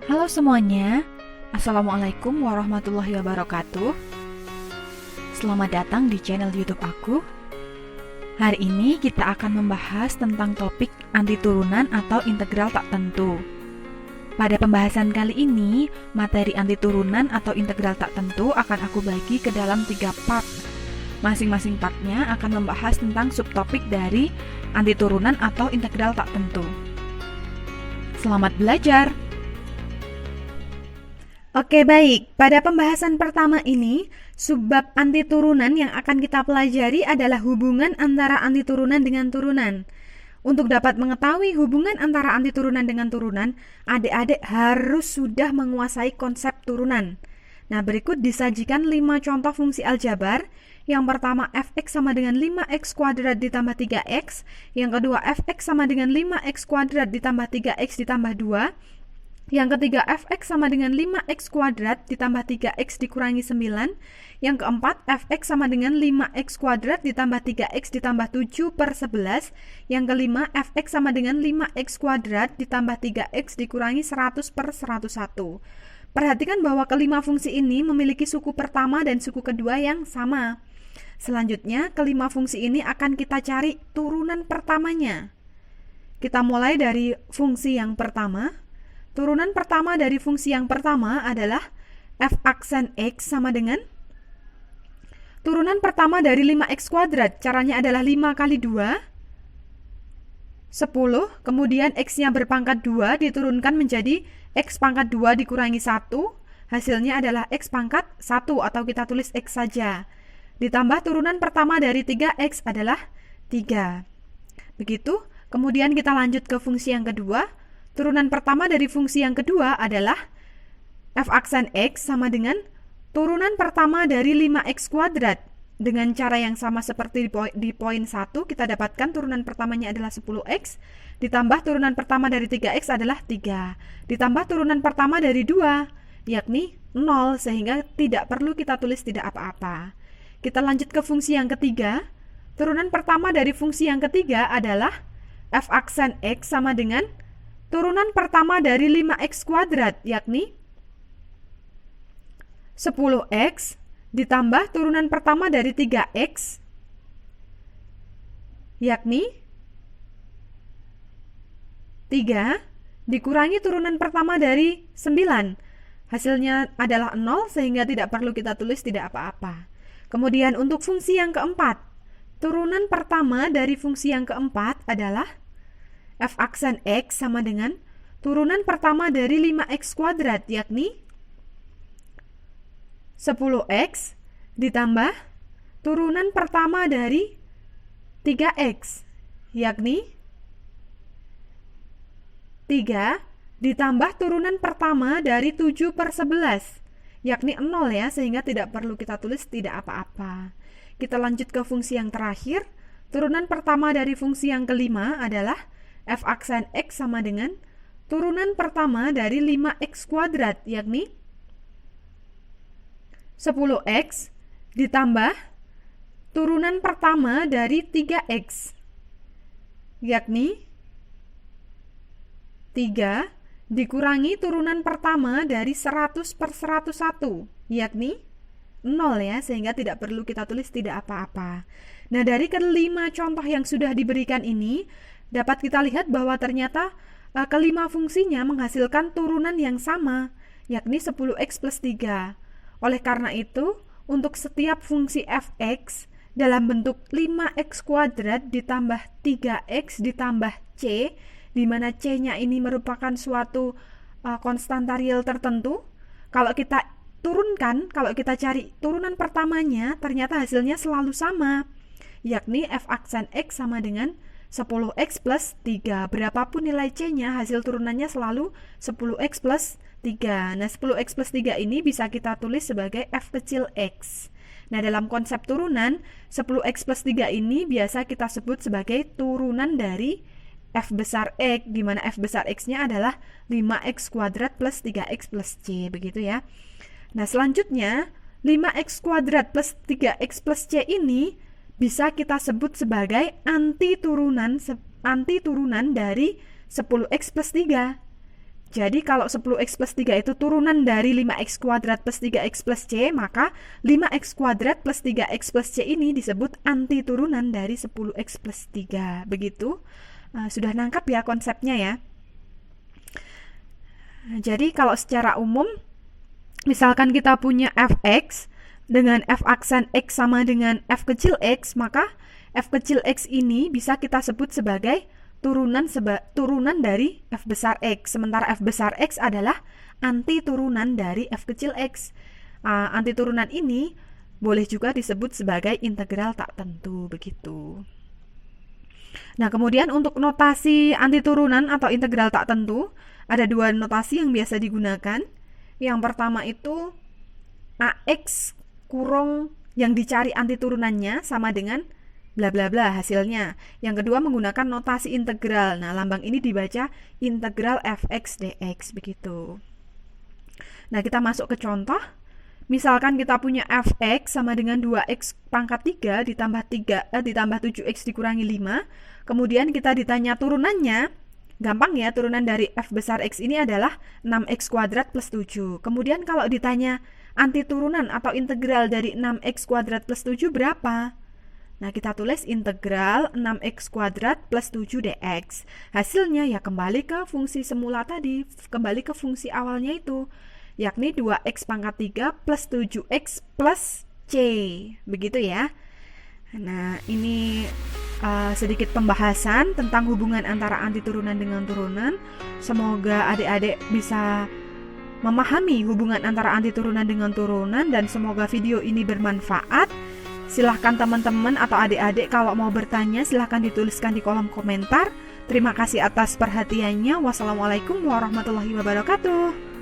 Halo semuanya, Assalamualaikum warahmatullahi wabarakatuh. Selamat datang di channel YouTube aku. Hari ini kita akan membahas tentang topik anti turunan atau integral tak tentu. Pada pembahasan kali ini, materi anti turunan atau integral tak tentu akan aku bagi ke dalam 3 part. Masing-masing partnya akan membahas tentang subtopik dari anti turunan atau integral tak tentu. Selamat belajar! Oke, baik. Pada pembahasan pertama ini, subbab anti turunan yang akan kita pelajari adalah hubungan antara anti turunan dengan turunan. Untuk dapat mengetahui hubungan antara anti turunan dengan turunan, adik-adik harus sudah menguasai konsep turunan. Nah, berikut disajikan 5 contoh fungsi aljabar. Yang pertama, fx sama dengan 5x kuadrat ditambah 3x. Yang kedua, fx sama dengan 5x kuadrat ditambah 3x ditambah 2. Yang ketiga, fx sama dengan 5x kuadrat ditambah 3x dikurangi 9. Yang keempat, fx sama dengan 5x kuadrat ditambah 3x ditambah 7 per 11. Yang kelima, fx sama dengan 5x kuadrat ditambah 3x dikurangi 100 per 101. Perhatikan bahwa kelima fungsi ini memiliki suku pertama dan suku kedua yang sama. Selanjutnya, kelima fungsi ini akan kita cari turunan pertamanya. Kita mulai dari fungsi yang pertama. Turunan pertama dari fungsi yang pertama adalah f aksen x sama dengan turunan pertama dari 5x kuadrat. Caranya adalah 5 kali 2, 10. Kemudian x-nya berpangkat 2 diturunkan menjadi x pangkat 2 dikurangi 1. Hasilnya adalah x pangkat 1 atau kita tulis x saja. Ditambah turunan pertama dari 3x adalah 3. Begitu. Kemudian kita lanjut ke fungsi yang kedua. Turunan pertama dari fungsi yang kedua adalah f aksen x sama dengan turunan pertama dari 5x kuadrat. Dengan cara yang sama seperti di poin 1, kita dapatkan turunan pertamanya adalah 10x, ditambah turunan pertama dari 3x adalah 3, ditambah turunan pertama dari 2, yakni 0, sehingga tidak perlu kita tulis tidak apa-apa. Kita lanjut ke fungsi yang ketiga. Turunan pertama dari fungsi yang ketiga adalah f aksen x sama dengan turunan pertama dari 5x kuadrat, yakni 10x ditambah turunan pertama dari 3x, yakni 3 dikurangi turunan pertama dari 9. Hasilnya adalah 0, sehingga tidak perlu kita tulis tidak apa-apa. Kemudian untuk fungsi yang keempat, turunan pertama dari fungsi yang keempat adalah f aksen x sama dengan turunan pertama dari 5x kuadrat, yakni 10x ditambah turunan pertama dari 3x, yakni 3 ditambah turunan pertama dari 7 per 11, yakni 0 ya, sehingga tidak perlu kita tulis tidak apa-apa. Kita lanjut ke fungsi yang terakhir. Turunan pertama dari fungsi yang kelima adalah f aksen x sama dengan turunan pertama dari 5x kuadrat, yakni 10x ditambah turunan pertama dari 3x, yakni 3 dikurangi turunan pertama dari 100 per 101, yakni 0 ya, sehingga tidak perlu kita tulis tidak apa-apa. Nah, dari kelima contoh yang sudah diberikan ini, dapat kita lihat bahwa ternyata kelima fungsinya menghasilkan turunan yang sama, yakni 10x plus 3. Oleh karena itu, untuk setiap fungsi fx dalam bentuk 5x kuadrat ditambah 3x ditambah c, di mana c-nya ini merupakan suatu konstanta real tertentu, kalau kita turunkan, kalau kita cari turunan pertamanya, ternyata hasilnya selalu sama, yakni f aksen x sama dengan 10x plus 3. Berapapun nilai c-nya, hasil turunannya selalu 10x plus 3. Nah, 10x plus 3 ini bisa kita tulis sebagai f kecil x. Nah, dalam konsep turunan, 10x plus 3 ini biasa kita sebut sebagai turunan dari f besar x, di mana f besar x-nya adalah 5x kuadrat plus 3x plus c, begitu ya. Nah, selanjutnya 5x kuadrat plus 3x plus c ini bisa kita sebut sebagai anti turunan dari 10x plus 3. Jadi kalau 10x plus 3 itu turunan dari 5x kuadrat plus 3x plus c, maka 5x kuadrat plus 3x plus c ini disebut anti turunan dari 10x plus 3. Begitu. Sudah nangkap ya konsepnya ya. Jadi kalau secara umum, misalkan kita punya fx dengan f aksen x sama dengan f kecil x, maka f kecil x ini bisa kita sebut sebagai turunan dari f besar x, sementara f besar x adalah anti turunan dari f kecil x. Anti turunan ini boleh juga disebut sebagai integral tak tentu, begitu. Nah, kemudian untuk notasi anti turunan atau integral tak tentu, ada dua notasi yang biasa digunakan. Yang pertama itu ax kurung yang dicari anti turunannya sama dengan bla bla bla hasilnya. Yang kedua menggunakan notasi integral. Nah, lambang ini dibaca integral fx dx, begitu. Nah, kita masuk ke contoh. Misalkan kita punya fx sama dengan 2x pangkat 3 ditambah 7x dikurangi 5. Kemudian kita ditanya turunannya. Gampang ya, turunan dari f besar x ini adalah 6x kuadrat plus 7. Kemudian kalau ditanya anti turunan atau integral dari 6x kuadrat plus 7 berapa? Nah, kita tulis integral 6x kuadrat plus 7 dx. Hasilnya ya kembali ke fungsi semula tadi, kembali ke fungsi awalnya itu, yakni 2x pangkat 3 plus 7x plus c. Begitu ya. Nah, ini sedikit pembahasan tentang hubungan antara anti turunan dengan turunan. Semoga adik-adik bisa memahami hubungan antara anti turunan dengan turunan, dan semoga video ini bermanfaat. Silahkan teman-teman atau adik-adik kalau mau bertanya silahkan dituliskan di kolom komentar. Terima kasih atas perhatiannya. Wassalamualaikum warahmatullahi wabarakatuh.